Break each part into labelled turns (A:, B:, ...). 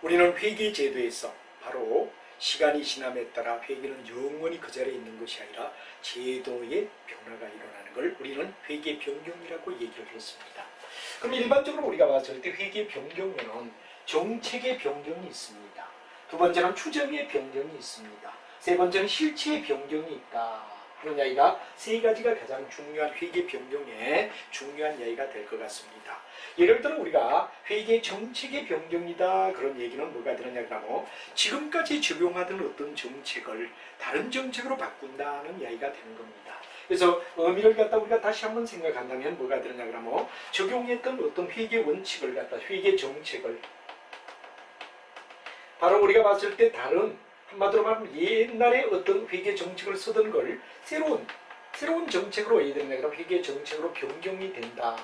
A: 우리는 회계 제도에서 바로 시간이 지남에 따라 회계는 영원히 그 자리에 있는 것이 아니라 제도의 변화가 일어나는 걸 우리는 회계 변경이라고 얘기를 했습니다. 그럼 일반적으로 우리가 봤을 때 회계 변경에는 정책의 변경이 있습니다. 두 번째는 추정의 변경이 있습니다. 세 번째는 실체의 변경이 있다 하는 이야기가 세 가지가 가장 중요한 회계 변경의 중요한 이야기가 될 것 같습니다. 예를 들어 우리가 회계 정책의 변경이다 그런 얘기는 뭐가 되느냐 그러면 지금까지 적용하던 어떤 정책을 다른 정책으로 바꾼다는 이야기가 되는 겁니다. 그래서 의미를 갖다 우리가 다시 한번 생각한다면 뭐가 되느냐 그러면 적용했던 어떤 회계 원칙을 갖다 회계 정책을 바로 우리가 봤을 때 다른 한마디로 말하면 옛날에 어떤 회계 정책을 쓰던 걸 새로운 정책으로 해야 되느냐 그럼 회계 정책으로 변경이 된다.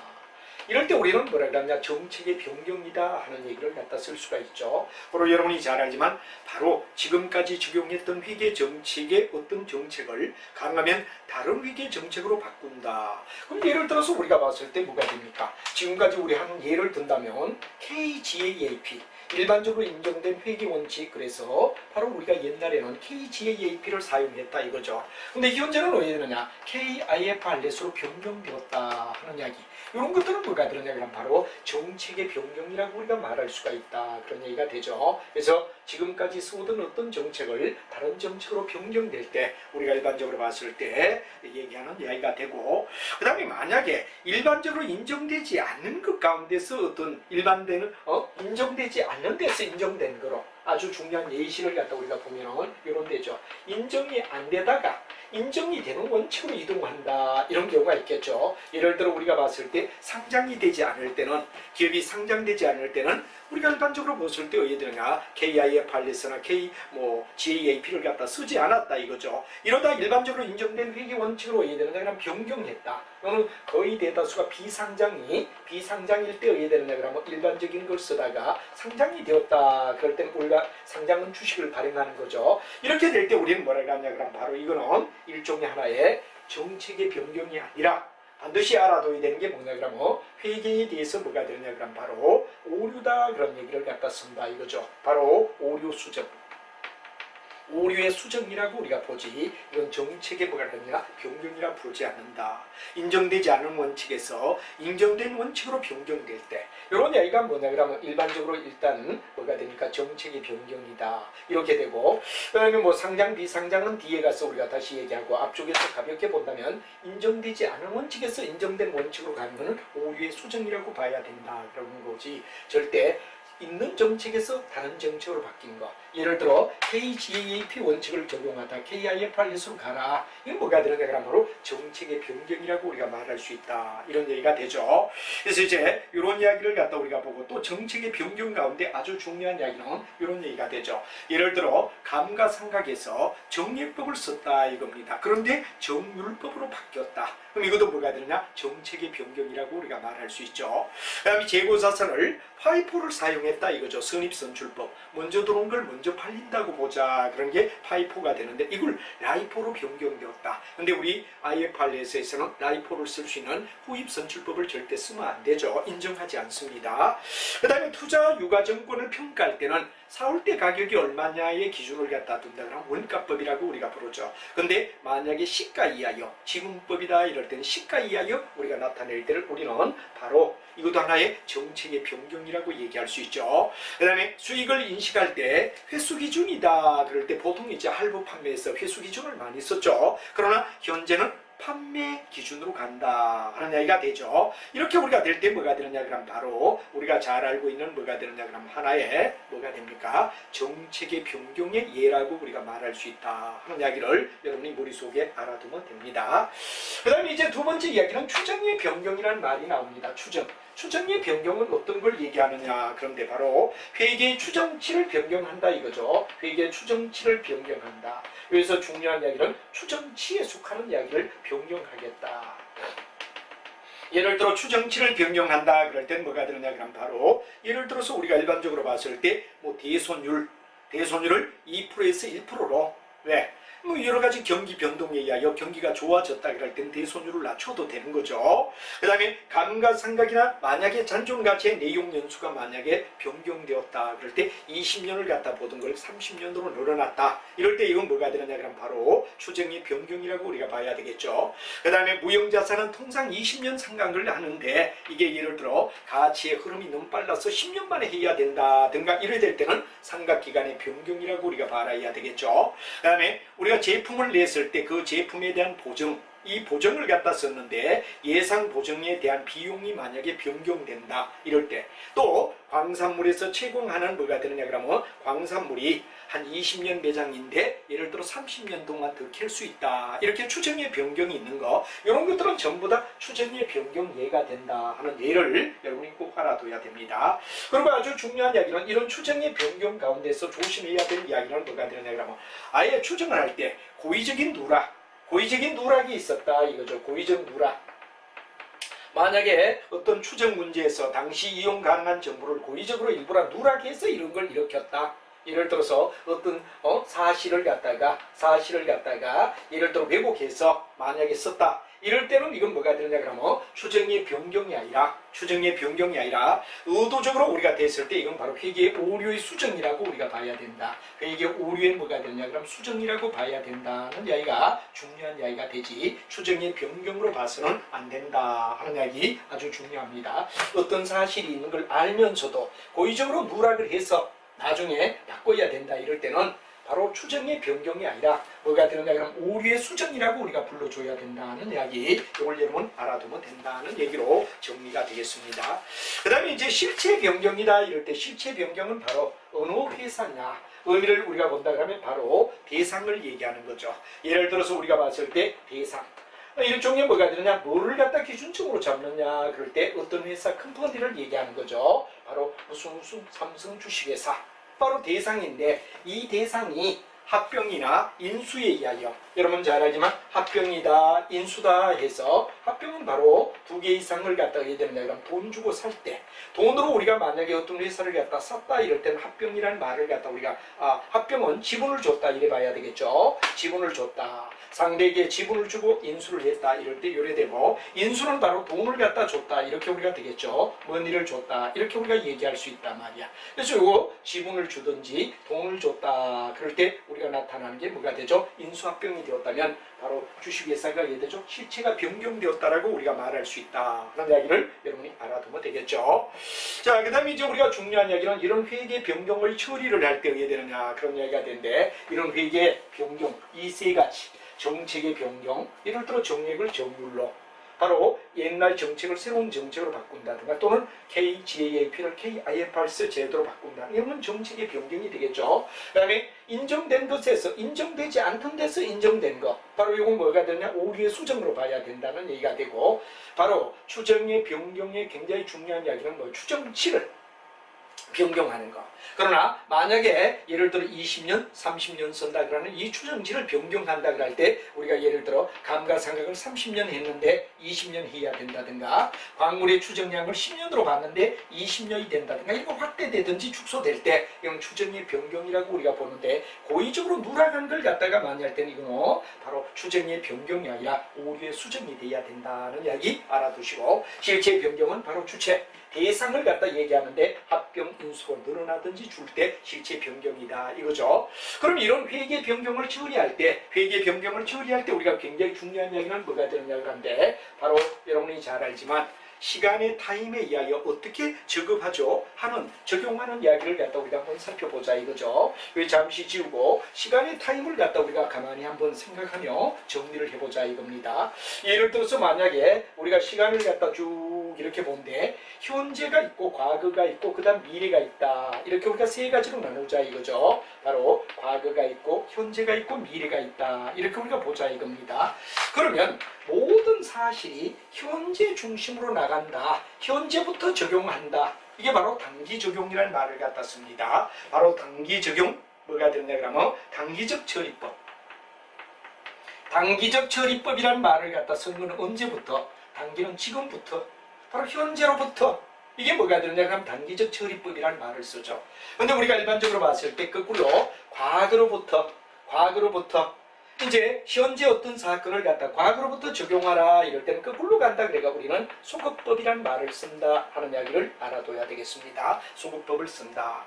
A: 이럴 때 우리는 뭐라 그러냐 정책의 변경이다 하는 얘기를 갖다 쓸 수가 있죠. 바로 여러분이 잘 알지만 바로 지금까지 적용했던 회계 정책의 어떤 정책을 강하면 다른 회계 정책으로 바꾼다. 그럼 예를 들어서 우리가 봤을 때 뭐가 됩니까? 지금까지 우리 한 예를 든다면 KGAAP 일반적으로 인정된 회계 원칙 그래서 바로 우리가 옛날에는 KGAAP를 사용했다 이거죠. 근데 현재는 왜 되느냐 KIFRS로 변경되었다 하는 이야기. 이런 것들은 뭐가 되느냐 그럼 바로 정책의 변경이라고 우리가 말할 수가 있다 그런 얘기가 되죠. 그래서 지금까지 쓰던 어떤 정책을 다른 정책으로 변경될 때 우리가 일반적으로 봤을 때 얘기하는 이야기가 되고 그 다음에 만약에 일반적으로 인정되지 않는 것 가운데서 어떤 일반되는 인정되지 않는 데서 인정된 거로 아주 중요한 예시를 갖다 우리가 보면은 이런 데죠. 인정이 안 되다가 인정이 되는 원칙으로 이동한다 이런 경우가 있겠죠. 예를 들어 우리가 봤을 때 상장이 되지 않을 때는 기업이 상장되지 않을 때는 우리가 일반적으로 봤을 때 어떻게 되느냐 KIFRS나 GAAP를 갖다 쓰지 않았다 이거죠. 이러다 일반적으로 인정된 회계 원칙으로 어떻게 되느냐 그러면 변경했다. 이거는 거의 대다수가 비상장일 때 어떻게 되느냐 그러면 일반적인 걸 쓰다가 상장이 되었다. 그럴 때는 우리가 상장은 주식을 발행하는 거죠. 이렇게 될 때 우리는 뭐라고 하냐 그러면 바로 이거는 일종의 하나의 정책의 변경이 아니라 반드시 알아둬야 되는 게 뭐냐 그러면 회계에 대해서 뭐가 되느냐 그러면 바로 오류다 그런 얘기를 갖다 쓴다 이거죠. 바로 오류 수정. 오류의 수정이라고 우리가 보지 이건 정책의 뭐가 되느냐 변경이라 부르지 않는다. 인정되지 않은 원칙에서 인정된 원칙으로 변경될 때 이런 이야기가 뭐냐 그러면 일반적으로 일단 뭐가 되니까 정책의 변경이다 이렇게 되고 그다음에 상장 비상장은 뒤에 가서 우리가 다시 얘기하고 앞쪽에서 가볍게 본다면 인정되지 않은 원칙에서 인정된 원칙으로 가는 것은 오류의 수정이라고 봐야 된다 그런 거지 절대 있는 정책에서 다른 정책으로 바뀐 거. 예를 들어 KGAAP 원칙을 적용하다 KIFRS로 가라. 이건 뭐가 되는가 그러면 바로 정책의 변경이라고 우리가 말할 수 있다. 이런 얘기가 되죠. 그래서 이제 이런 이야기를 갖다 우리가 보고 또 정책의 변경 가운데 아주 중요한 이야기는 이런 얘기가 되죠. 예를 들어 감가상각에서 정예법을 썼다 이겁니다. 그런데 정율법으로 바뀌었다. 그럼 이것도 뭐가 되느냐? 정책의 변경이라고 우리가 말할 수 있죠. 그 다음에 재고자산을 파이포를 사용했다 이거죠. 선입선출법. 먼저 들어온 걸 먼저 팔린다고 보자. 그런 게 파이포가 되는데 이걸 라이포로 변경되었다. 근데 우리 IFRS에서는 라이포를 쓸 수 있는 후입선출법을 절대 쓰면 안 되죠. 인정하지 않습니다. 그 다음에 투자 유가증권을 평가할 때는 사올 때 가격이 얼마냐의 기준을 갖다 둔다 그러면 원가법이라고 우리가 부르죠. 근데 만약에 시가 이하여 지분법이다 이럴 때는 시가 이하여 우리가 나타낼 때를 우리는 바로 이것도 하나의 정책의 변경이라고 얘기할 수 있죠. 그 다음에 수익을 인식할 때 회수 기준이다 그럴 때 보통 이제 할부 판매에서 회수 기준을 많이 썼죠. 그러나 현재는 판매 기준으로 간다 하는 이야기가 되죠. 이렇게 우리가 될 때 뭐가 되느냐 그러면 바로 우리가 잘 알고 있는 뭐가 되느냐 그러면 하나의 뭐가 됩니까? 정책의 변경의 예라고 우리가 말할 수 있다 하는 이야기를 여러분이 머릿속에 알아두면 됩니다. 그 다음에 이제 두 번째 이야기는 추정의 변경이라는 말이 나옵니다. 추정의 변경은 어떤 걸 얘기하느냐 그런데 바로 회계의 추정치를 변경한다 이거죠. 회계의 추정치를 변경한다. 여기서 중요한 이야기는 추정치에 속하는 이야기를 변경하겠다. 예를 들어 추정치를 변경한다 그럴 땐 뭐가 되느냐 그러면 바로 예를 들어서 우리가 일반적으로 봤을 때 대손율을 2%에서 1%로 왜? 뭐 여러 가지 경기 변동에 의하여 경기가 좋아졌다 그럴 땐 대손율을 낮춰도 되는 거죠. 그 다음에 감가상각이나 만약에 잔존가치의 내용 연수가 만약에 변경되었다 그럴 때 20년을 갖다 보던 걸 30년으로 늘어났다. 이럴 때 이건 뭐가 되느냐 그럼 바로 추정의 변경이라고 우리가 봐야 되겠죠. 그 다음에 무형자산은 통상 20년 상각을 하는데 이게 예를 들어 가치의 흐름이 너무 빨라서 10년 만에 해야 된다든가 이래 될 때는 상각기간의 변경이라고 우리가 봐야 되겠죠. 그 다음에 우리가 제품을 냈을 때 그 제품에 대한 보증, 이 보증을 갖다 썼는데 예상 보증에 대한 비용이 만약에 변경된다 이럴 때, 또 광산물에서 채공하는 뭐가 되느냐 그러면 광산물이 한 20년 매장인데 예를 들어 30년 동안 더 캘 수 있다, 이렇게 추정의 변경이 있는 거, 이런 것들은 전부 다 추정의 변경 예가 된다 하는 예를 여러분이 꼭 알아둬야 됩니다. 그리고 아주 중요한 이야기는 이런 추정의 변경 가운데서 조심해야 될 이야기는 뭐가 되느냐 그러면 아예 추정을 할 때 고의적인 누락이 있었다 이거죠. 고의적 누락. 만약에 어떤 추정 문제에서 당시 이용 가능한 정보를 고의적으로 일부러 누락해서 이런 걸 일으켰다. 예를 들어서 어떤 사실을 갖다가 예를 들어 왜곡해서 만약에 썼다. 이럴 때는 이건 뭐가 되느냐 그러면 추정의 변경이 아니라 의도적으로 우리가 됐을 때 이건 바로 회계의 오류의 수정이라고 우리가 봐야 된다. 회계의 오류에 뭐가 되느냐 그러면 수정이라고 봐야 된다는 이야기가 중요한 이야기가 되지, 추정의 변경으로 봐서는 안 된다 하는 이야기 아주 중요합니다. 어떤 사실이 있는 걸 알면서도 고의적으로 누락을 해서 나중에 바꿔야 된다 이럴 때는 바로 추정의 변경이 아니라 뭐가 되느냐 그러면 오류의 수정이라고 우리가 불러줘야 된다는 이야기, 이걸 여러분 알아두면 된다는 얘기로 정리가 되겠습니다. 그 다음에 이제 실체 변경이다 이럴 때 실체 변경은 바로 어느 회사냐 의미를 우리가 본다 그러면 바로 대상을 얘기하는 거죠. 예를 들어서 우리가 봤을 때 대상, 일종의 뭐가 되느냐, 뭐를 갖다 기준점으로 잡느냐 그럴 때 어떤 회사 컴퍼니를 얘기하는 거죠. 바로 무슨 삼성 주식회사, 바로 대상인데 이 대상이 합병이나 인수에 의하여, 여러분 잘 알지만 합병이다 인수다 해서, 합병은 바로 2개 이상을 갖다 해야 되느냐 그럼 돈 주고 살 때, 돈으로 우리가 만약에 어떤 회사를 갖다 샀다 이럴 때는 합병이라는 말을 갖다 우리가 합병은 지분을 줬다 이래 봐야 되겠죠. 지분을 줬다, 상대에게 지분을 주고 인수를 했다 이럴 때 요래되고, 인수는 바로 돈을 갖다 줬다 이렇게 우리가 되겠죠. 머니를 줬다 이렇게 우리가 얘기할 수 있단 말이야. 그래서 이거 지분을 주든지 돈을 줬다 그럴 때 우리가 나타나는 게 뭐가 되죠? 인수합병이 되었다면 바로 주식회사가 되죠. 실체가 변경되었다라고 우리가 말할 수 있다 그런 이야기를 여러분이 알아두면 되겠죠. 자, 그 다음에 이제 우리가 중요한 이야기는 이런 회계 변경을 처리를 할 때 어떻게 되느냐 그런 이야기가 되는데, 이런 회계 변경 이 세 가지, 정책의 변경, 예를 들어 정액을 정률로, 바로 옛날 정책을 새로운 정책으로 바꾼다든가, 또는 KGAP를 KIFRS 제도로 바꾼다, 이런 정책의 변경이 되겠죠. 그 다음에 인정된 것에서 인정되지 않던 데서 인정된 것, 바로 이건 뭐가 되냐, 오류의 수정으로 봐야 된다는 얘기가 되고, 바로 추정의 변경에 굉장히 중요한 이야기는 뭐 추정치를 변경하는 거. 그러나 만약에 예를 들어 20년, 30년 쓴다 그러는 이 추정치를 변경한다 그럴 때 우리가 예를 들어 감가상각을 30년 했는데 20년 해야 된다든가, 광물의 추정량을 10년으로 봤는데 20년이 된다든가, 이거 확대되든지 축소될 때 이런 추정의 변경이라고 우리가 보는데, 고의적으로 누락한 걸 갖다가 많이 할 때는 이건 바로 추정의 변경이 아니라 오류의 수정이 돼야 된다는 이야기 알아두시고, 실체 변경은 바로 주체 대상을 갖다 얘기하는데 합병 인수가 늘어나든지 줄 때 실체 변경이다 이거죠. 그럼 이런 회계 변경을 처리할 때 우리가 굉장히 중요한 이야기는 뭐가 되느냐 그런데, 바로 여러분이 잘 알지만 시간의 타임에 의하여 어떻게 적용하는 이야기를 갖다 우리가 한번 살펴보자 이거죠. 왜 잠시 지우고 시간의 타임을 갖다 우리가 가만히 한번 생각하며 정리를 해보자 이겁니다. 예를 들어서 만약에 우리가 시간을 갖다 쭉 이렇게 보는데 현재가 있고 과거가 있고 그 다음 미래가 있다, 이렇게 우리가 세 가지로 나누자 이거죠. 바로 과거가 있고 현재가 있고 미래가 있다, 이렇게 우리가 보자 이겁니다. 그러면 모든 사실이 현재 중심으로 나간다, 현재부터 적용한다, 이게 바로 단기 적용이라는 말을 갖다 씁니다. 바로 단기 적용, 뭐가 되느냐 그러면 단기적 처리법. 단기적 처리법이라는 말을 갖다 쓴 거는 언제부터? 단기는 지금부터, 바로 현재로부터. 이게 뭐가 되느냐 그러면 단기적 처리법이라는 말을 쓰죠. 근데 우리가 일반적으로 봤을 때 거꾸로 과거로부터, 이제 현재 어떤 사건을 갖다 과거로부터 적용하라 이럴 때는 거꾸로 간다 그래가 우리는 소급법이란 말을 쓴다 하는 이야기를 알아둬야 되겠습니다. 소급법을 쓴다.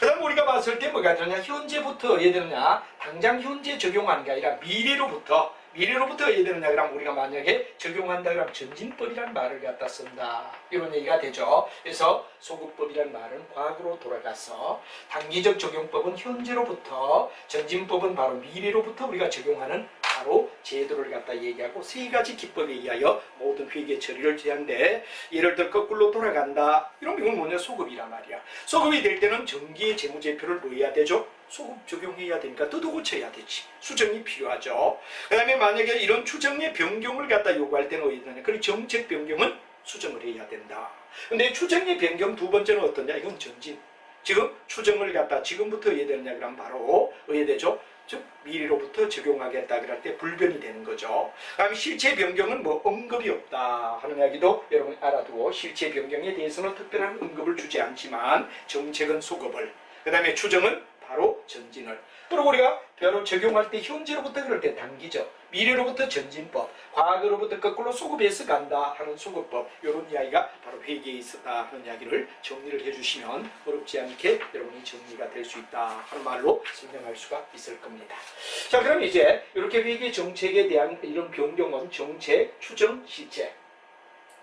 A: 그 다음 우리가 봤을 때 뭐가 되느냐, 현재부터 어디에 되느냐, 당장 현재 적용하는 게 아니라 미래로부터 어디에 되느냐 그러면 우리가 만약에 적용한다 그러면 전진법이란 말을 갖다 쓴다 이런 얘기가 되죠. 그래서 소급법이란 말은 과거로 돌아가서, 단기적 적용법은 현재로부터, 전진법은 바로 미래로부터 우리가 적용하는 바로 제도를 갖다 얘기하고, 세 가지 기법에 의하여 모든 회계 처리를 제한데, 예를 들어 거꾸로 돌아간다 이러면 이건 뭐냐, 소급이란 말이야. 소급이 될 때는 정기의 재무제표를 뭐 해야 되죠? 소급 적용해야 되니까 뜯어 고쳐야 되지. 수정이 필요하죠. 그 다음에 만약에 이런 추정의 변경을 갖다 요구할 때는 어디 되냐, 그리고 정책 변경은 수정을 해야 된다. 근데 추정의 변경 두 번째는 어떠냐, 이건 전진. 지금 추정을 갖다 지금부터 해야 되느냐 그러면 바로 어디에 되죠? 즉 미래로부터 적용하겠다 그럴 때 불변이 되는 거죠. 그다음에 실체 변경은 뭐 언급이 없다 하는 이야기도 여러분 알아두고, 실체 변경에 대해서는 특별한 언급을 주지 않지만 정책은 소급을, 그 다음에 추정은 바로 전진을. 그리고 우리가 바로 적용할 때 현재로부터 그럴 때 단기적, 미래로부터 전진법, 과거로부터 거꾸로 소급해서 간다 하는 소급법, 이런 이야기가 바로 회계에 있었다 하는 이야기를 정리를 해주시면 어렵지 않게 여러분이 정리가 될 수 있다 하는 말로 설명할 수가 있을 겁니다. 자, 그럼 이제 이렇게 회계 정책에 대한 이런 변경은 정책, 추정, 실체.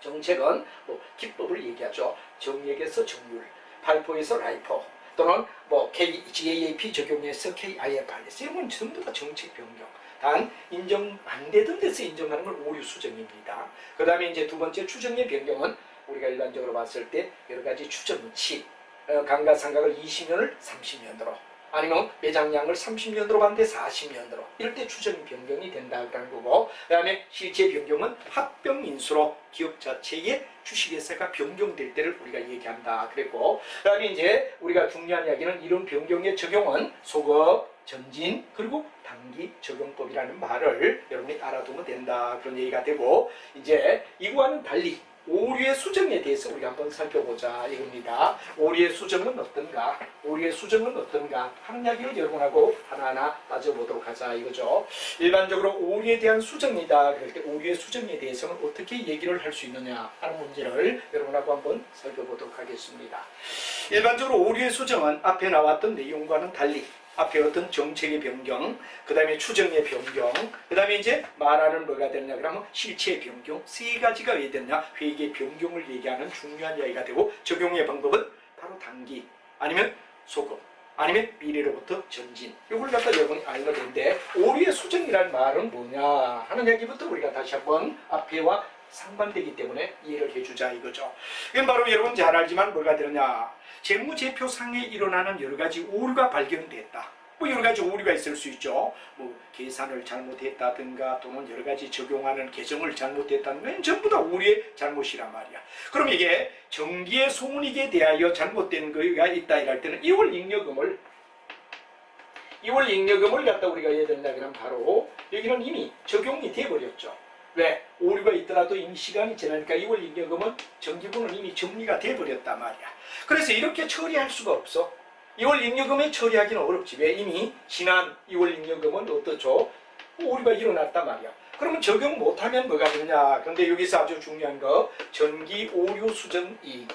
A: 정책은 뭐 기법을 얘기하죠. 정액에서 정률, 발포에서 라이포, 또는 뭐 GAAP 적용해서 KIFRS, 이런 건 전부 다 정책 변경. 단 인정 안 되던 데서 인정하는 건 오류 수정입니다. 그 다음에 이제 두 번째 추정의 변경은 우리가 일반적으로 봤을 때 여러 가지 추정치, 감가상각을 20년을 30년으로, 아니면 매장량을 30년으로 봤는데 40년으로, 이럴 때 추정 변경이 된다는 거고, 그 다음에 실제 변경은 합병인수로 기업 자체의 주식회사가 변경될 때를 우리가 얘기한다 그랬고, 그 다음에 이제 우리가 중요한 이야기는 이런 변경의 적용은 소급, 전진, 그리고 단기 적용법이라는 말을 여러분이 알아두면 된다 그런 얘기가 되고, 이제 이거와는 달리 오류의 수정에 대해서 우리가 한번 살펴보자 이겁니다. 오류의 수정은 어떤가? 오류의 수정은 어떤가? 하는 이야기를 여러분하고 하나하나 따져보도록 하자 이거죠. 일반적으로 오류에 대한 수정이다 그럴 때 오류의 수정에 대해서는 어떻게 얘기를 할 수 있느냐 하는 문제를 여러분하고 한번 살펴보도록 하겠습니다. 일반적으로 오류의 수정은 앞에 나왔던 내용과는 달리 앞에 어떤 정책의 변경, 그 다음에 추정의 변경, 그 다음에 이제 말하는 뭐가 되느냐 그러면 실체의 변경, 세 가지가 왜 되느냐, 회계 변경을 얘기하는 중요한 이야기가 되고, 적용의 방법은 바로 단기, 아니면 소급, 아니면 미래로부터 전진, 이걸 갖다 여러분이 알면 되는데, 오류의 수정이라는 말은 뭐냐 하는 이야기부터 우리가 다시 한번 앞에와 상반되기 때문에 이해를 해주자 이거죠. 이건 바로 여러분 잘 알지만 뭐가 되느냐, 재무제표상에 일어나는 여러 가지 오류가 발견됐다. 뭐 여러 가지 오류가 있을 수 있죠. 뭐 계산을 잘못했다든가, 또는 여러 가지 적용하는 계정을 잘못했다든가, 전부 다 오류의 잘못이란 말이야. 그럼 이게 정기의 손익에 대하여 잘못된 거가 있다 이럴 때는 2월 잉여금을 갖다 우리가 해야 된다 그러면 바로 여기는 이미 적용이 돼버렸죠. 왜? 오류가 있더라도 이미 시간이 지나니까 2월 잉여금은 정기분은 이미 정리가 돼버렸단 말이야. 그래서 이렇게 처리할 수가 없어. 2월 잉여금에 처리하기는 어렵지. 왜? 이미 지난 2월 잉여금은 어떻죠? 오류가 일어났단 말이야. 그러면 적용 못하면 뭐가 되냐? 근데 여기서 아주 중요한 거, 전기 오류 수정 이익.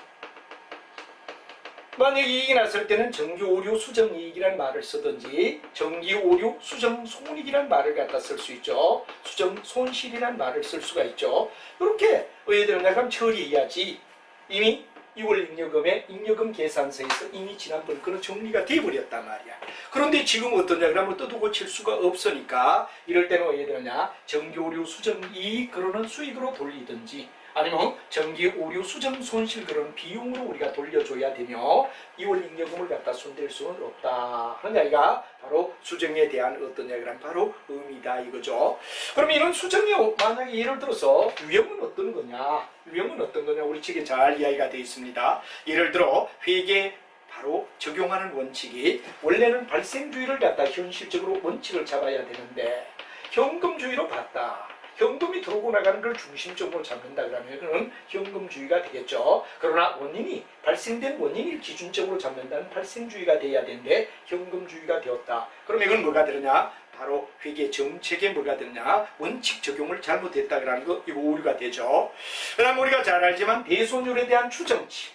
A: 만약 이익이 났을 때는 정기 오류 수정 이익이라는 말을 쓰든지, 정기 오류 수정 손익이라는 말을 갖다 쓸 수 있죠. 수정 손실이라는 말을 쓸 수가 있죠. 이렇게 왜 되느냐 그럼 처리해야지. 이미 2월 잉여금의 잉여금 계산서에서 이미 지난번 그런 정리가 돼버렸단 말이야. 그런데 지금 어떠냐 그러면 뜯어 고칠 수가 없으니까, 이럴 때는 왜 되느냐, 정기 오류 수정 이익 그러는 수익으로 돌리든지, 아니면 정기 오류 수정 손실 그런 비용으로 우리가 돌려줘야 되며, 2월 잉여금을 갖다 손댈 수는 없다 하는 이야기가 바로 수정에 대한 어떠냐 그러면 바로 의미다 이거죠. 그럼 이런 수정이 만약에 예를 들어서 유형은 어떤 거냐, 우리 측에 잘 이야기가 되어 있습니다. 예를 들어 회계 바로 적용하는 원칙이, 원래는 발생주의를 갖다 현실적으로 원칙을 잡아야 되는데 현금주의로 봤다. 현금이 들어오고 나가는 걸 중심적으로 잡는다 그러면 그는 현금주의가 되겠죠. 그러나 발생된 원인을 기준적으로 잡는다는 발생주의가 돼야 되는데 현금주의가 되었다. 그럼 이건 뭐가 되느냐? 바로 회계 정책에 뭐가 되느냐, 원칙 적용을 잘못했다라는 거, 이거 오류가 되죠. 그 다음 우리가 잘 알지만 대손율에 대한 추정치,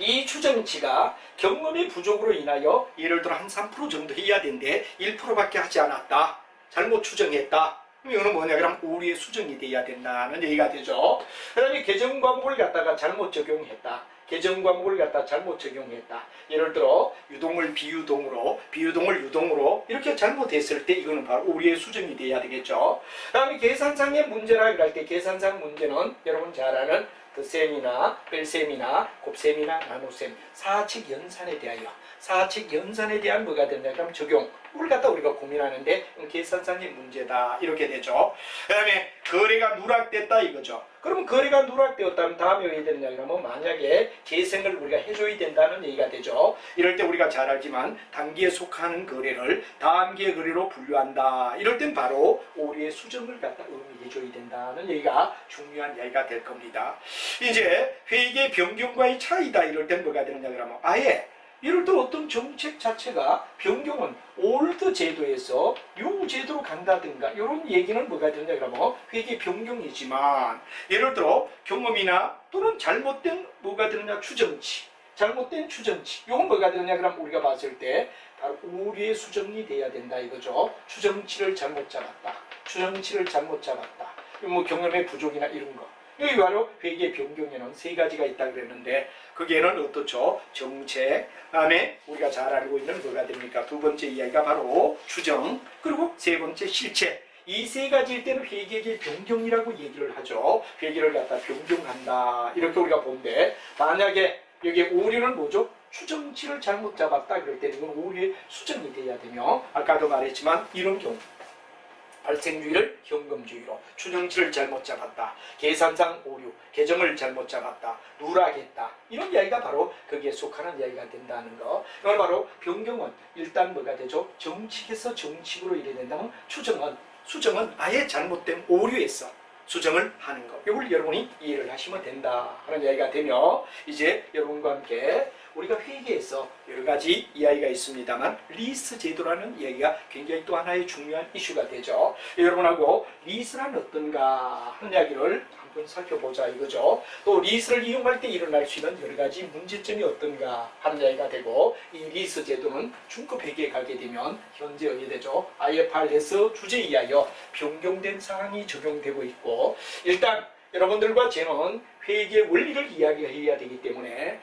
A: 이 추정치가 경험의 부족으로 인하여 예를 들어 한 3% 정도 해야 되는데 1%밖에 하지 않았다, 잘못 추정했다, 이거는 뭐냐, 그럼 오류의 수정이 돼야 된다는 얘기가 되죠. 그 다음에 개정 과목을 갖다가 잘못 적용했다, 개정 과목을 갖다 잘못 적용했다, 예를 들어 유동을 비유동으로, 비유동을 유동으로 이렇게 잘못했을 때 이거는 바로 오류의 수정이 돼야 되겠죠. 그 다음에 계산상의 문제라 할 때 계산상 문제는 여러분 잘 아는 덧셈이나 뺄셈이나 곱셈이나 나눗셈, 사칙 연산에 대하여, 사칙 연산에 대한 뭐가 된다, 그럼 적용, 이걸 갖다 우리가 고민하는데 계산상의 문제다, 이렇게 되죠. 그 다음에 거래가 누락됐다 이거죠. 그러면 거래가 누락되었다면 다음에 왜 되느냐, 그러면 만약에 재생을 우리가 해줘야 된다는 얘기가 되죠. 이럴 때 우리가 잘 알지만 단기에 속하는 거래를 다음기의 거래로 분류한다, 이럴 땐 바로 오류의 수정을 갖다 의미해줘야 된다는 얘기가 중요한 얘기가 될 겁니다. 이제 회계 변경과의 차이다, 이럴 땐 뭐가 되느냐, 그러면 아예 이럴 때 어떤 정책 자체가 변경은 올드 제도에서 뉴 제도로 간다든가 이런 얘기는 뭐가 되느냐, 그러면 회계 변경이지만 예를 들어 경험이나 또는 잘못된 뭐가 되느냐, 추정치, 잘못된 추정치, 이건 뭐가 되느냐, 그럼 우리가 봤을 때 바로 오류의 수정이 돼야 된다 이거죠. 추정치를 잘못 잡았다, 추정치를 잘못 잡았다, 뭐 경험의 부족이나 이런 거, 여기 바로 회계 변경에는 세 가지가 있다 그랬는데 거기에는 어떻죠? 정책, 다음에 우리가 잘 알고 있는 뭐가 됩니까? 두 번째 이야기가 바로 추정, 그리고 세 번째 실체. 이 세 가지일 때는 회계의 변경이라고 얘기를 하죠. 회계를 갖다 변경한다, 이렇게 우리가 보는데 만약에 여기 오류는 뭐죠? 추정치를 잘못 잡았다 그럴 때는 이건 오류의 수정이 돼야 되며, 아까도 말했지만 이런 경우 발생주의를 현금주의로, 추정치를 잘못 잡았다, 계산상 오류, 계정을 잘못 잡았다, 누락했다, 이런 이야기가 바로 거기에 속하는 이야기가 된다는 거. 이걸 바로 변경은 일단 뭐가 되죠? 정칙에서 정칙으로 이래 된다면 추정은, 수정은 아예 잘못된 오류에서 수정을 하는 것, 이걸 여러분이 이해를 하시면 된다 하는 이야기가 되며, 이제 여러분과 함께 우리가 회계에서 여러 가지 이야기가 있습니다만 리스 제도라는 이야기가 굉장히 또 하나의 중요한 이슈가 되죠. 여러분하고 리스란 어떤가 하는 이야기를 한번 살펴보자 이거죠. 또 리스를 이용할 때 일어날 수 있는 여러 가지 문제점이 어떤가 하는 이야기가 되고, 이 리스 제도는 중급 회계에 가게 되면 현재 어디 되죠? IFRS 주제에 의하여 변경된 사항이 적용되고 있고, 일단 여러분들과 저는 회계 원리를 이야기해야 되기 때문에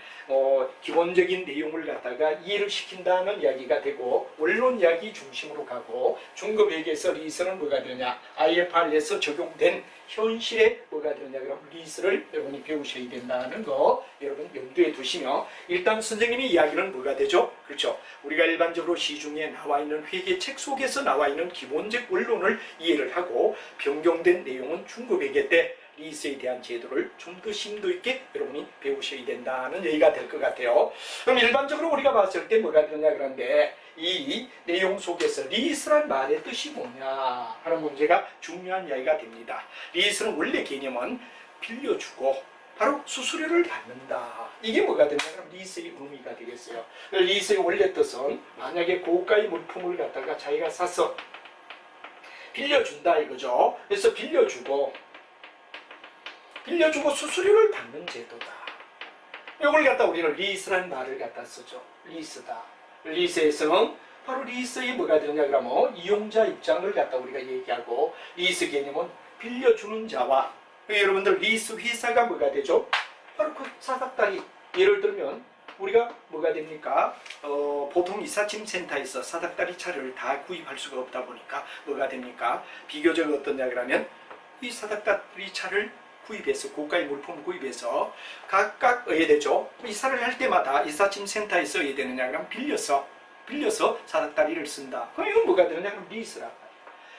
A: 기본적인 내용을 갖다가 이해를 시킨다는 이야기가 되고, 원론 이야기 중심으로 가고, 중급 회계에서 리스는 뭐가 되느냐, IFRS 적용된 현실에 뭐가 되느냐, 그럼 리스를 여러분이 배우셔야 된다는 거 여러분 염두에 두시며, 일단 선생님의 이야기는 뭐가 되죠? 그렇죠. 우리가 일반적으로 시중에 나와 있는 회계책 속에서 나와 있는 기본적 원론을 이해를 하고, 변경된 내용은 중급 회계 때 리스에 대한 제도를 좀 더 심도 있게 여러분이 배우셔야 된다는 얘기가 될 것 같아요. 그럼 일반적으로 우리가 봤을 때 뭐가 되느냐, 그런데 이 내용 속에서 리스란 말의 뜻이 뭐냐 하는 문제가 중요한 이야기가 됩니다. 리스는 원래 개념은 빌려주고 바로 수수료를 받는다, 이게 뭐가 되느냐, 그럼 리스의 의미가 되겠어요. 리스의 원래 뜻은 만약에 고가의 물품을 갖다가 자기가 사서 빌려준다 이거죠. 그래서 빌려주고 수수료를 받는 제도다. 이걸 갖다 우리는 리스라는 말을 갖다 쓰죠. 리스다. 리스에서는 바로 리스의 뭐가 되느냐, 그러면 이용자 입장을 갖다 우리가 얘기하고, 리스 개념은 빌려주는 자와, 여러분들 리스 회사가 뭐가 되죠? 바로 그 사닥다리. 예를 들면 우리가 뭐가 됩니까? 보통 이삿짐 센터에서 사닥다리 차를 다 구입할 수가 없다 보니까 뭐가 됩니까? 비교적 어떠냐 그러면 이 사닥다리 차를 구입해서, 고가의 물품을 구입해서 각각 어야 되죠. 이사를 할 때마다 이삿짐 센터에서 어야 되느냐, 그럼 빌려서 사닥다리를 쓴다. 그럼 이건 뭐가 되느냐, 그럼 리스라.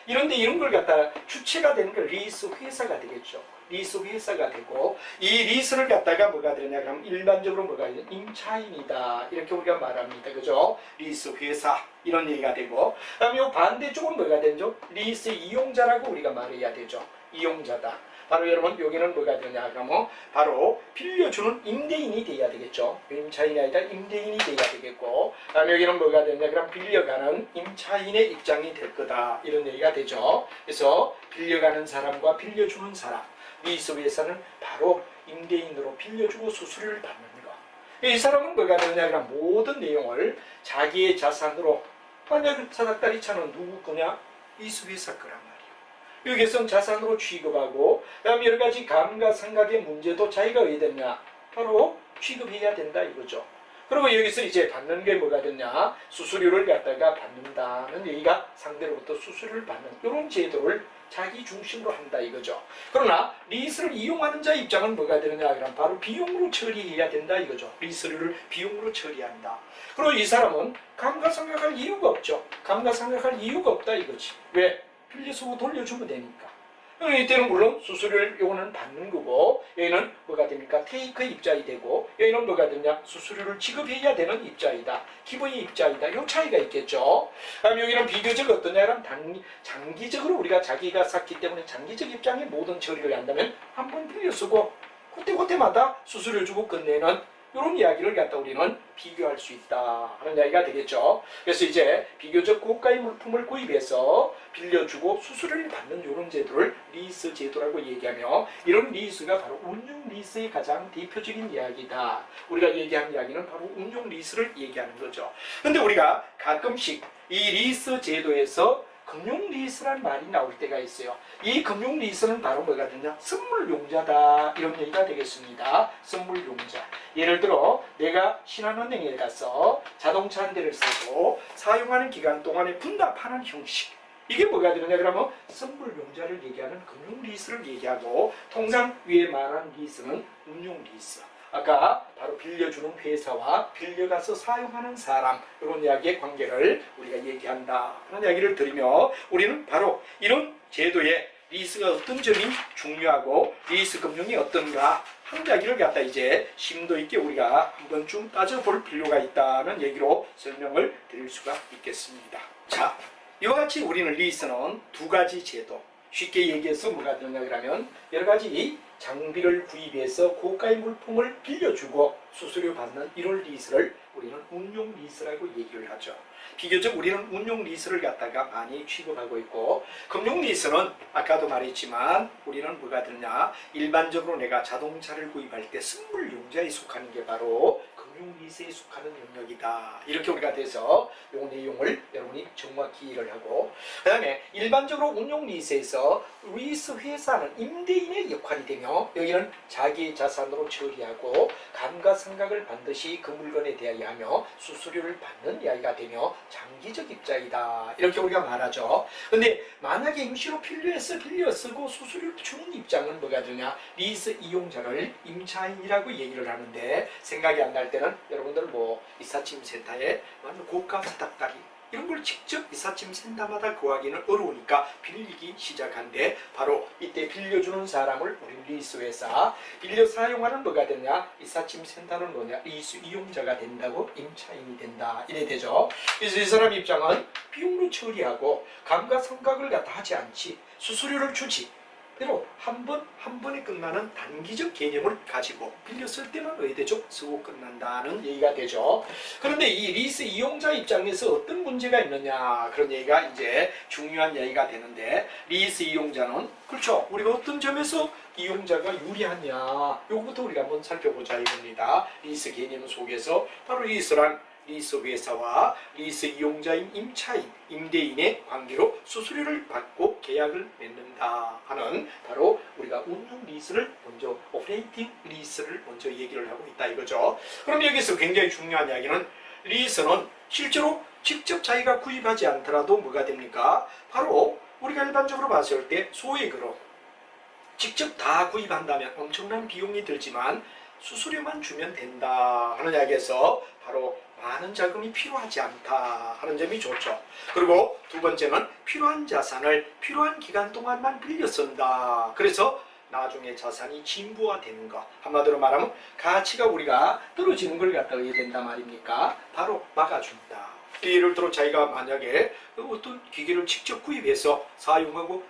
A: 이런데 이런 걸 갖다가 주체가 되는 게 리스 회사가 되겠죠. 리스 회사가 되고, 이 리스를 갖다가 뭐가 되느냐, 그럼 일반적으로 뭐가 되냐, 임차인이다 이렇게 우리가 말합니다. 그죠? 리스 회사 이런 얘기가 되고, 그다음에 이 반대쪽은 뭐가 되죠? 리스 이용자라고 우리가 말해야 되죠. 이용자다. 바로 여러분 여기는 뭐가 되냐, 그러면 바로 빌려주는 임대인이 돼야 되겠죠. 임차인이 아니라 임대인이 돼야 되겠고, 다음 여기는 뭐가 되냐? 그럼 빌려가는 임차인의 입장이 될 거다. 이런 얘기가 되죠. 그래서 빌려가는 사람과 빌려주는 사람, 리스 회사는 바로 임대인으로 빌려주고 수수료를 받는 거. 이 사람은 뭐가 되느냐? 그럼 모든 내용을 자기의 자산으로, 만약 사닥다리 차는 누구 거냐? 리스 회사 거란 말이에요. 유계성 자산으로 취급하고, 그다음 여러 가지 감가상각의 문제도 자기가 왜 됐냐? 바로 취급해야 된다 이거죠. 그리고 여기서 이제 받는 게 뭐가 됐냐? 수수료를 갖다가 받는다는 얘기가 상대로부터 수수료를 받는 이런 제도를 자기 중심으로 한다 이거죠. 그러나 리스를 이용하는 자 입장은 뭐가 되느냐? 그럼 바로 비용으로 처리해야 된다 이거죠. 리스료를 비용으로 처리한다. 그리고 이 사람은 감가상각할 이유가 없죠. 감가상각할 이유가 없다 이거지. 왜? 빌려서 돌려주면 되니까. 이때는 물론 수수료를 요거는 받는 거고, 여기는 뭐가 됩니까? 테이크 입자이 되고, 여기는 뭐가 되냐? 수수료를 지급해야 되는 입자이다. 기본이 입자이다. 요 차이가 있겠죠. 그럼 여기는 비교적 어떠냐? 그럼 장기적으로 우리가 자기가 샀기 때문에 장기적 입장에 모든 처리를 한다면 한 번 빌려 쓰고 그때마다 수수료 주고 끝내는 이런 이야기를 갖다 우리는 비교할 수 있다 하는 이야기가 되겠죠. 그래서 이제 비교적 고가의 물품을 구입해서 빌려주고 수수료를 받는 이런 제도를 리스 제도라고 얘기하며, 이런 리스가 바로 운용 리스의 가장 대표적인 이야기다. 우리가 얘기하는 이야기는 바로 운용 리스를 얘기하는 거죠. 근데 우리가 가끔씩 이 리스 제도에서 금융 리스란 말이 나올 때가 있어요. 이 금융 리스는 바로 뭐가 되냐? 선물용자다. 이런 얘기가 되겠습니다. 선물용자. 예를 들어 내가 신한은행에 가서 자동차 한 대를 사고 사용하는 기간 동안에 분납하는 형식. 이게 뭐가 되느냐? 그러면 선물용자를 얘기하는 금융 리스를 얘기하고, 통상 위에 말한 리스는 운용 리스. 아까 바로 빌려주는 회사와 빌려가서 사용하는 사람, 이런 이야기의 관계를 우리가 얘기한다 하는 이야기를 드리며, 우리는 바로 이런 제도의 리스가 어떤 점이 중요하고 리스 금융이 어떤가 하는 이야기를 갖다 이제 심도 있게 우리가 한번 좀 따져볼 필요가 있다는 얘기로 설명을 드릴 수가 있겠습니다. 자, 이와 같이 우리는 리스는 두 가지 제도, 쉽게 얘기해서 뭐가 되느냐 그러면 여러 가지 장비를 구입해서 고가의 물품을 빌려주고 수수료 받는 이런 리스를 우리는 운용 리스라고 얘기를 하죠. 비교적 우리는 운용 리스를 갖다가 많이 취급하고 있고, 금융 리스는 아까도 말했지만 우리는 뭐가 되느냐, 일반적으로 내가 자동차를 구입할 때 선물용자에 속하는 게 바로 금융 리스에 속하는 영역이다. 이렇게 우리가 돼서 이 내용을 여러분이 정확히 이해를 하고, 그 다음에 일반적으로 운용 리스에서 리스 회사는 임대인의 역할이 되며, 여기는 자기의 자산으로 처리하고 감가상각을 반드시 그 물건에 대하여 하며 수수료를 받는 이야기가 되며 장기적 입장이다. 이렇게 우리가 말하죠. 근데 만약에 임시로 필요해서 빌려 쓰고 수수료를 주는 입장은 뭐가 되냐? 리스 이용자를 임차인이라고 얘기를 하는데, 생각이 안 날 때는 여러분들 뭐 이삿짐 센터에 고가 사닥다리 이런 걸 직접 이삿짐 센터마다 구하기는 어려우니까 빌리기 시작한데, 바로 이때 빌려주는 사람을 우리 리스 회사, 빌려 사용하는 뭐가 되냐? 이삿짐 센터는 뭐냐? 리스 이용자가 된다고, 임차인이 된다. 이래 되죠. 그래서 이 사람 입장은 비용으로 처리하고 감가상각을 갖다 하지 않지, 수수료를 주지. 그리고 한 번에 끝나는 단기적 개념을 가지고 빌렸을 때만 왜 되죠? 쓰고 끝난다는 얘기가 되죠. 그런데 이 리스 이용자 입장에서 어떤 문제가 있느냐, 그런 얘기가 이제 중요한 얘기가 되는데, 리스 이용자는 그렇죠, 우리가 어떤 점에서 이용자가 유리하냐, 요거부터 우리가 한번 살펴보자 이겁니다. 리스 개념 속에서 바로 리스 회사와 리스 이용자인 임차인, 임대인의 관계로 수수료를 받고 계약을 맺는다 하는, 바로 우리가 운용 리스를 먼저, 오퍼레이팅 리스를 먼저 얘기를 하고 있다 이거죠. 그럼 여기서 굉장히 중요한 이야기는, 리스는 실제로 직접 자기가 구입하지 않더라도 뭐가 됩니까? 바로 우리가 일반적으로 봤을 때 소액으로 직접 다 구입한다면 엄청난 비용이 들지만 수수료만 주면 된다 하는 이야기에서 바로 많은 자금이 필요하지 않다 하는 점이 좋죠. 그리고 두 번째는 필요한 자산을 필요한 기간 동안만 빌려 쓴다. 그래서 나중에 자산이 진부화되는 것, 한마디로 말하면 가치가 우리가 떨어지는 걸 갖다 해야 된다 말입니까? 바로 막아준다. 예를 들어 자기가 만약에 어떤 기계를 직접 구입해서 사용하고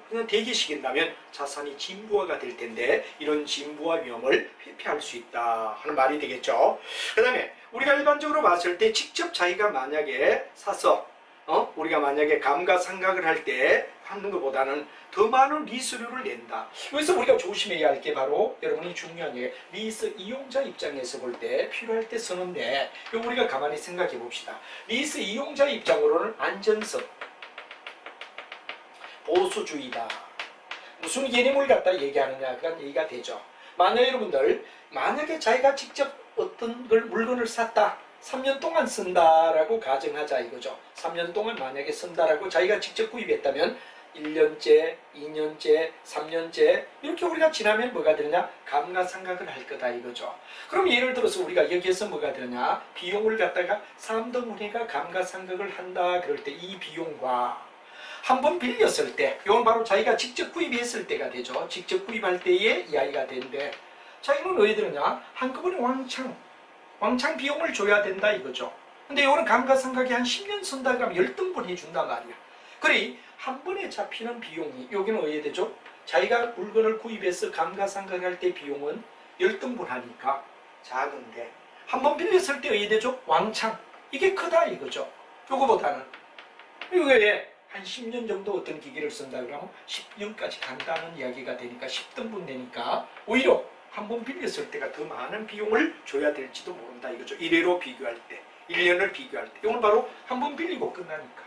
A: 그냥 대기시킨다면 자산이 진부화가 될 텐데, 이런 진부화 위험을 회피할 수 있다 하는 말이 되겠죠. 그 다음에 우리가 일반적으로 봤을 때 직접 자기가 만약에 사서 우리가 만약에 감가상각을 할 때 하는 것보다는 더 많은 리스료를 낸다. 여기서 우리가 조심해야 할 게 바로 여러분이 중요한 게 리스 이용자 입장에서 볼 때 필요할 때 쓰는데 이거 우리가 가만히 생각해 봅시다. 리스 이용자 입장으로는 안전성, 보수주의다. 무슨 개념을 갖다 얘기하느냐 그런 얘기가 되죠. 만약 여러분들 만약에 자기가 직접 어떤 걸 물건을 샀다. 3년 동안 쓴다라고 가정하자 이거죠. 3년 동안 만약에 쓴다라고 자기가 직접 구입했다면 1년째, 2년째, 3년째 이렇게 우리가 지나면 뭐가 되느냐? 감가상각을 할 거다 이거죠. 그럼 예를 들어서 우리가 여기에서 뭐가 되느냐? 비용을 갖다가 3등 우리가 감가상각을 한다 그럴 때 이 비용과 한번 빌렸을 때 이건 바로 자기가 직접 구입했을 때가 되죠. 직접 구입할 때의 이야기가 되는데 자기는 왜 되느냐? 한꺼번에 왕창 비용을 줘야 된다 이거죠. 근데 이거는 감가상각이 한 10년 쓴다 그러면 10등분 해준단 말이야. 그래 한 번에 잡히는 비용이 여기는 어떻게 되죠? 자기가 물건을 구입해서 감가상각할 때 비용은 10등분 하니까 작은데 한 번 빌렸을 때 어떻게 되죠? 왕창 이게 크다 이거죠. 요거보다는 이게 한 10년 정도 어떤 기계를 쓴다 그러면 10년까지 간다는 이야기가 되니까 10등분 되니까 오히려 한 번 빌렸을 때가 더 많은 비용을 줘야 될지도 모른다 이거죠. 1회로 비교할 때, 1년을 비교할 때. 이건 바로 한 번 빌리고 끝나니까.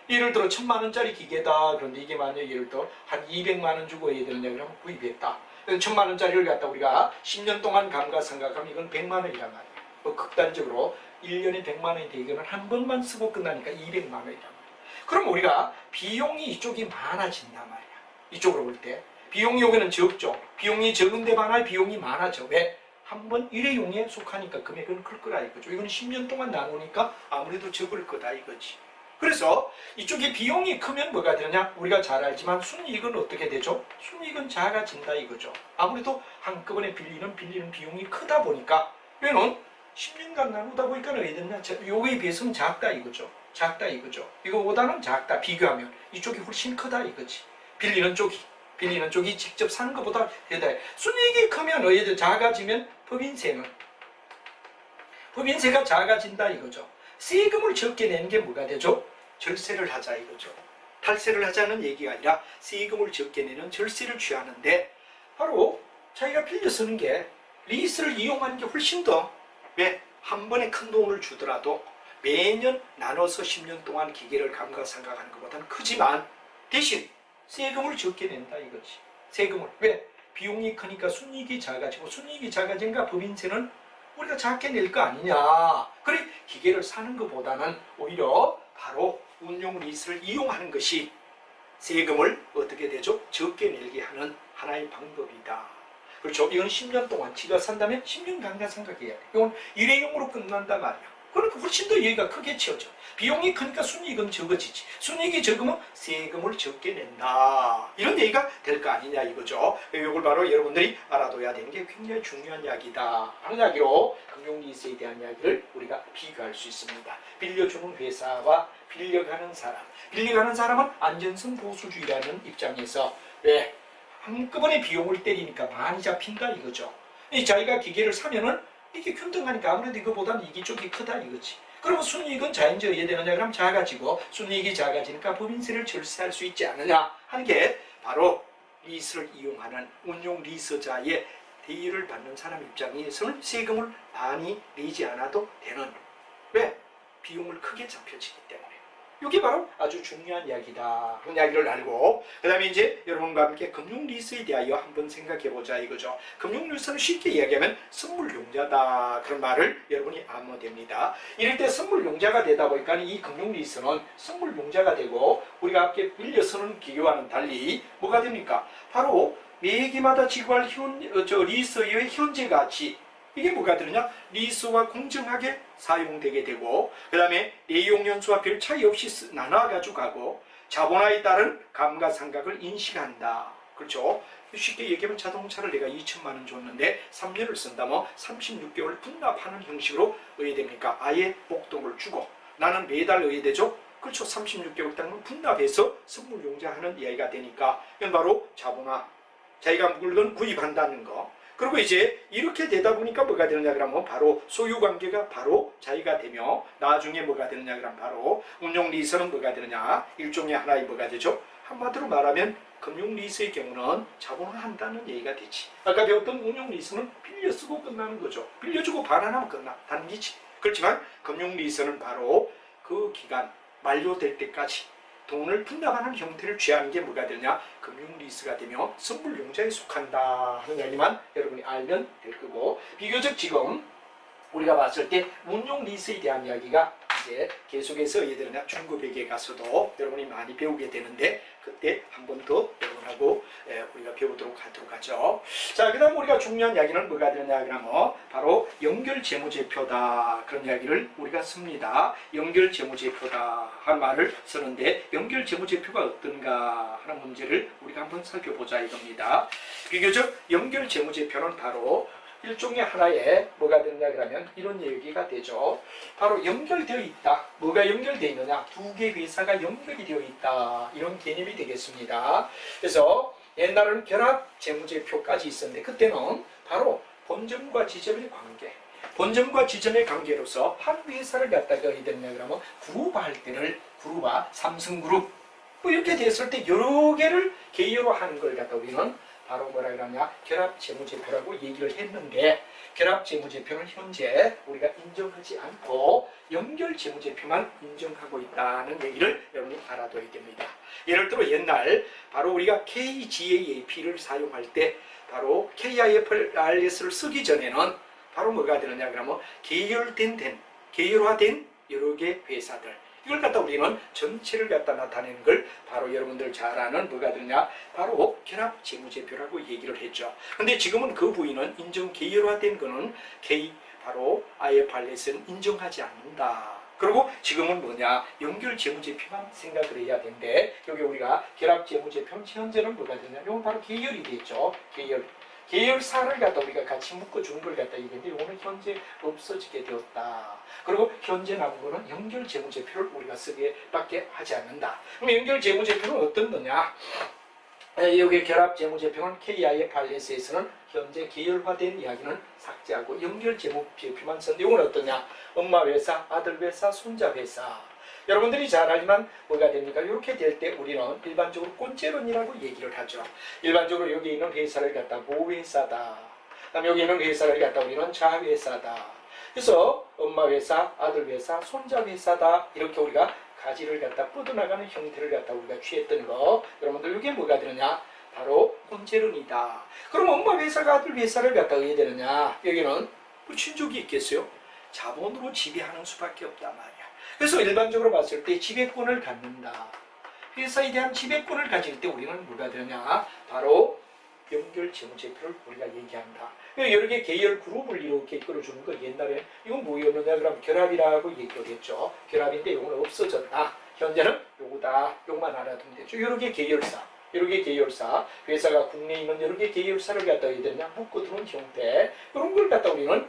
A: 예를 들어 1000만 원짜리 기계다. 그런데 이게 만약 예를 들어 한 200만 원 주고 해야 되느냐 그러면 구입했다. 1000만 원짜리를 갖다 우리가 10년 동안 감가상각하면 이건 100만 원이란 말이야. 뭐 극단적으로 1년에 100만 원이 되기는 한 번만 쓰고 끝나니까 200만 원이란 말이야. 그럼 우리가 비용이 이쪽이 많아진단 말이야. 이쪽으로 볼 때. 비용이 여기는 적죠. 비용이 적은데 반할 비용이 많아져. 왜? 한번 일회용에 속하니까 금액은 클 거라 이거죠. 이건 10년 동안 나누니까 아무래도 적을 거다 이거지. 그래서 이쪽에 비용이 크면 뭐가 되느냐? 우리가 잘 알지만 순이익은 어떻게 되죠? 순이익은 작아진다 이거죠. 아무래도 한꺼번에 빌리는 비용이 크다 보니까 얘는 10년간 나누다 보니까 왜 되느냐? 요거에 비해서는 작다 이거죠. 작다 이거죠. 이거보다는 작다 비교하면 이쪽이 훨씬 크다 이거지. 빌리는 쪽이 직접 사는 것보다 크다. 순이익이 크면 어디에 작아지면 법인세가 작아진다 이거죠. 세금을 적게 내는 게 뭐가 되죠? 절세를 하자 이거죠. 탈세를 하자는 얘기가 아니라 세금을 적게 내는 절세를 취하는데 바로 자기가 빌려 쓰는 게 리스를 이용하는 게 훨씬 더 왜? 한 번에 큰 돈을 주더라도 매년 나눠서 10년 동안 기계를 감가상각하는 것보다는 크지만 대신 세금을 적게 낸다 이거지. 세금을. 왜? 비용이 크니까 순이익이 작아지고 순이익이 작아지니까 법인세는 우리가 작게 낼 거 아니냐. 그래 기계를 사는 것보다는 오히려 바로 운용 리스를 이용하는 것이 세금을 어떻게 되죠? 적게 내게 하는 하나의 방법이다. 그렇죠. 이건 10년 동안 지가 산다면 10년 감가상각해야 돼. 이건 일회용으로 끝난단 말이야. 그러니까 훨씬 더 얘기가 크게 치워져. 비용이 크니까 순이익은 적어지지. 순이익이 적으면 세금을 적게 낸다. 이런 얘기가 될 거 아니냐 이거죠. 이걸 바로 여러분들이 알아둬야 되는 게 굉장히 중요한 이야기다 하는 이야기로 금융리스에 대한 이야기를 우리가 비교할 수 있습니다. 빌려주는 회사와 빌려가는 사람. 빌려가는 사람은 안전성 보수주의라는 입장에서 왜? 한꺼번에 비용을 때리니까 많이 잡힌다 이거죠. 자기가 기계를 사면은 이게 균등하니까 아무래도 이거보다는 이게 쪽이 크다 이거지. 그러면 순이익은 자연적으로 어떻게 되느냐 그러면 작아지고 순이익이 작아지니까 법인세를 절세할 수 있지 않느냐 하는 게 바로 리스를 이용하는 운용 리스자의 대의를 받는 사람 입장에서는 세금을 많이 내지 않아도 되는 왜? 비용을 크게 잡혀지기 때문에 이게 바로 아주 중요한 이야기다. 그런 이야기를 알고 그 다음에 이제 여러분과 함께 금융리스에 대하여 한번 생각해보자 이거죠. 금융리스는 쉽게 이야기하면 선물용자다. 그런 말을 여러분이 알면 됩니다. 이럴 때 선물용자가 되다 보니까 이 금융리스는 선물용자가 되고 우리가 함께 빌려서는 기계와는 달리 뭐가 됩니까? 바로 매기마다 지급할 리스의 현재 가치 이게 뭐가 되느냐? 리스와 공정하게 사용되게 되고 그 다음에 내용연수와 별 차이 없이 나눠가지고 가고 자본화에 따른 감가상각을 인식한다. 그렇죠? 쉽게 얘기하면 자동차를 내가 2천만 원 줬는데 3년을 쓴다면 36개월 분납하는 형식으로 어떻게 됩니까? 아예 목돈을 주고 나는 매달 어떻게 되죠? 그렇죠? 36개월 동안 분납해서 선물용자 하는 이야기가 되니까 이건 바로 자본화. 자기가 물건 구입한다는 거. 그리고 이제 이렇게 되다 보니까 뭐가 되느냐 그러면 바로 소유관계가 바로 자기가 되며 나중에 뭐가 되느냐 그러면 바로 운용리서는 뭐가 되느냐 일종의 하나의 뭐가 되죠. 한마디로 말하면 금융리서의 경우는 자본을 한다는 얘기가 되지. 아까 배웠던 운용리서는 빌려 쓰고 끝나는 거죠. 빌려주고 반환하면 단기지. 그렇지만 금융리서는 바로 그 기간 만료될 때까지 돈을 분납하는 형태를 취하는 게 뭐가 되냐 금융리스가 되며 선불용자에 속한다 하는 이야기만 여러분이 알면 될 거고, 비교적 지금 우리가 봤을 때 운용리스에 대한 이야기가 이제 계속해서 얘들은 중급에게 가서도 여러분이 많이 배우게 되는데 그때 한 번 더 여러분하고 우리가 배우도록 하도록 하죠. 자, 그 다음 우리가 중요한 이야기는 뭐가 되느냐 그러면 바로 연결재무제표다 그런 이야기를 우리가 씁니다. 연결재무제표다 한 말을 쓰는데 연결재무제표가 어떤가 하는 문제를 우리가 한번 살펴보자 이겁니다. 비교적 연결재무제표는 바로 일종의 하나의 뭐가 되느냐 그러면 이런 얘기가 되죠. 바로 연결되어 있다. 뭐가 연결되어 있느냐? 두 개 회사가 연결이 되어 있다. 이런 개념이 되겠습니다. 그래서 옛날에는 결합재무제표까지 있었는데 그때는 바로 본점과 지점의 관계, 본점과 지점의 관계로서 한 회사를 갖다가 어디 됐냐 그러면 그룹화할 때를 그룹화, 삼성그룹 뭐 이렇게 됐을 때 여러 개를 개요로 하는 걸 갖다 우리는 바로 뭐라 그러냐 결합재무제표라고 얘기를 했는데 결합재무제표는 현재 우리가 인정하지 않고 연결재무제표만 인정하고 있다는 얘기를 여러분이 알아둬야 됩니다. 예를 들어 옛날 바로 우리가 KGAAP를 사용할 때 바로 KIFRS를 쓰기 전에는 바로 뭐가 되느냐 그러면 계열화된 여러 개 회사들 이걸 갖다 우리는 전체를 갖다 나타내는 걸 바로 여러분들 잘 아는 뭐가 되느냐 바로 결합재무제표라고 얘기를 했죠. 근데 지금은 그 부위는 인정 계열화된 거는 바로 IFRS는 인정하지 않는다. 그리고 지금은 뭐냐 연결재무제표만 생각을 해야 되는데 여기 우리가 결합재무제표 현재는 뭐가 되느냐 이건 바로 계열이 되죠. 계열사를 갖다 우리가 같이 묶어주는 걸 갖다 얘기했는데 이거는 현재 없어지게 되었다. 그리고 현재 남은 거는 연결재무제표를 우리가 쓰게 밖에 하지 않는다. 그럼 연결재무제표는 어떤 거냐? 여기 결합재무제표는 KIFRS에서는 현재 계열화된 이야기는 삭제하고 연결재무제표만 썼는데 이건 어떠냐? 엄마 회사, 아들 회사, 손자 회사. 여러분들이 잘 알지만 뭐가 됩니까? 이렇게 될 때 우리는 일반적으로 꼰재론이라고 얘기를 하죠. 일반적으로 여기 있는 회사를 갖다 모회사다. 그다음 여기 있는 회사를 갖다 우리는 자회사다. 그래서 엄마 회사, 아들 회사, 손자 회사다. 이렇게 우리가 가지를 갖다 뻗어나가는 형태를 갖다 우리가 취했던 거. 여러분들 이게 뭐가 되느냐? 바로 꼰재론이다. 그럼 엄마 회사가 아들 회사를 갖다 어떻게 되느냐? 여기는 뭐 친족이 있겠어요? 자본으로 지배하는 수밖에 없단 말이야. 그래서 일반적으로 봤을 때 지배권을 갖는다. 회사에 대한 지배권을 가질 때 우리는 뭐가 되느냐? 바로 연결재무제표를 우리가 얘기한다. 여러 개 계열 그룹을 이렇게 이끌어주는 거 옛날에 이건 뭐였느냐? 그럼 결합이라고 얘기를 했죠. 결합인데 이건 없어졌다. 현재는 요거다. 요것만 알아두면 되죠. 여러 개 계열사. 여러 개 계열사. 회사가 국내에 있는 여러 개 계열사를 갖다 어디 되느냐? 묶어두는 형태. 이런 걸 갖다 우리는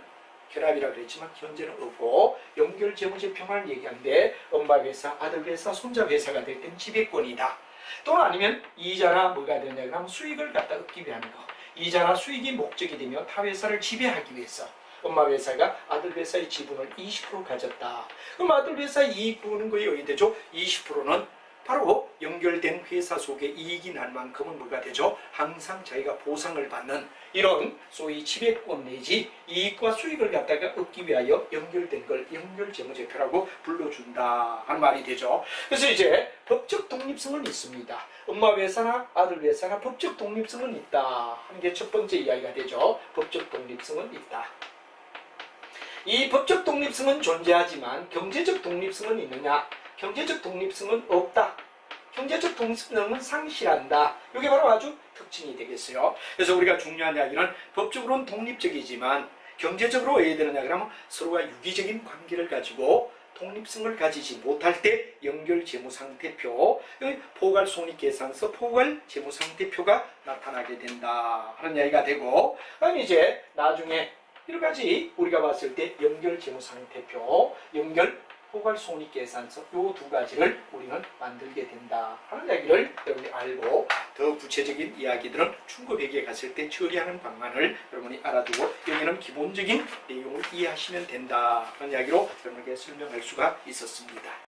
A: 결합이라고 그랬지만 현재는 없고 연결재무제표만 얘기하는데 엄마 회사, 아들 회사, 손자 회사가 될 땐 지배권이다. 또는 아니면 이자나 뭐가 되냐 그러면 수익을 갖다 얻기 위한 거. 이자나 수익이 목적이 되며 타 회사를 지배하기 위해서 엄마 회사가 아들 회사의 지분을 20% 가졌다. 그럼 아들 회사의 이익 부는 거에 어디 되죠? 20%는 바로 연결된 회사 속에 이익이 날 만큼은 뭐가 되죠? 항상 자기가 보상을 받는 이런 소위 지배권 내지 이익과 수익을 갖다가 얻기 위하여 연결된 걸 연결재무제표라고 불러준다 하는 말이 되죠. 그래서 이제 법적 독립성은 있습니다. 엄마 회사나 아들 회사나 법적 독립성은 있다 하는 게 첫 번째 이야기가 되죠. 법적 독립성은 있다. 이 법적 독립성은 존재하지만 경제적 독립성은 있느냐? 경제적 독립성은 없다. 경제적 독립성은 상실한다. 이게 바로 아주 특징이 되겠어요. 그래서 우리가 중요한 이야기는 법적으로는 독립적이지만 경제적으로 왜 되느냐 그러면 서로가 유기적인 관계를 가지고 독립성을 가지지 못할 때 연결재무상태표, 포괄손익계산서 포괄재무상태표가 나타나게 된다 하는 이야기가 되고, 그다음 이제 나중에 여러 가지 우리가 봤을 때 연결재무상태표, 포괄손익계산서 요 두 가지를 우리는 만들게 된다 하는 얘기를 여러분이 알고 더 구체적인 이야기들은 중급회계에 갔을 때 처리하는 방안을 여러분이 알아두고 여기는 기본적인 내용을 이해하시면 된다는 이야기로 여러분에게 설명할 수가 있었습니다.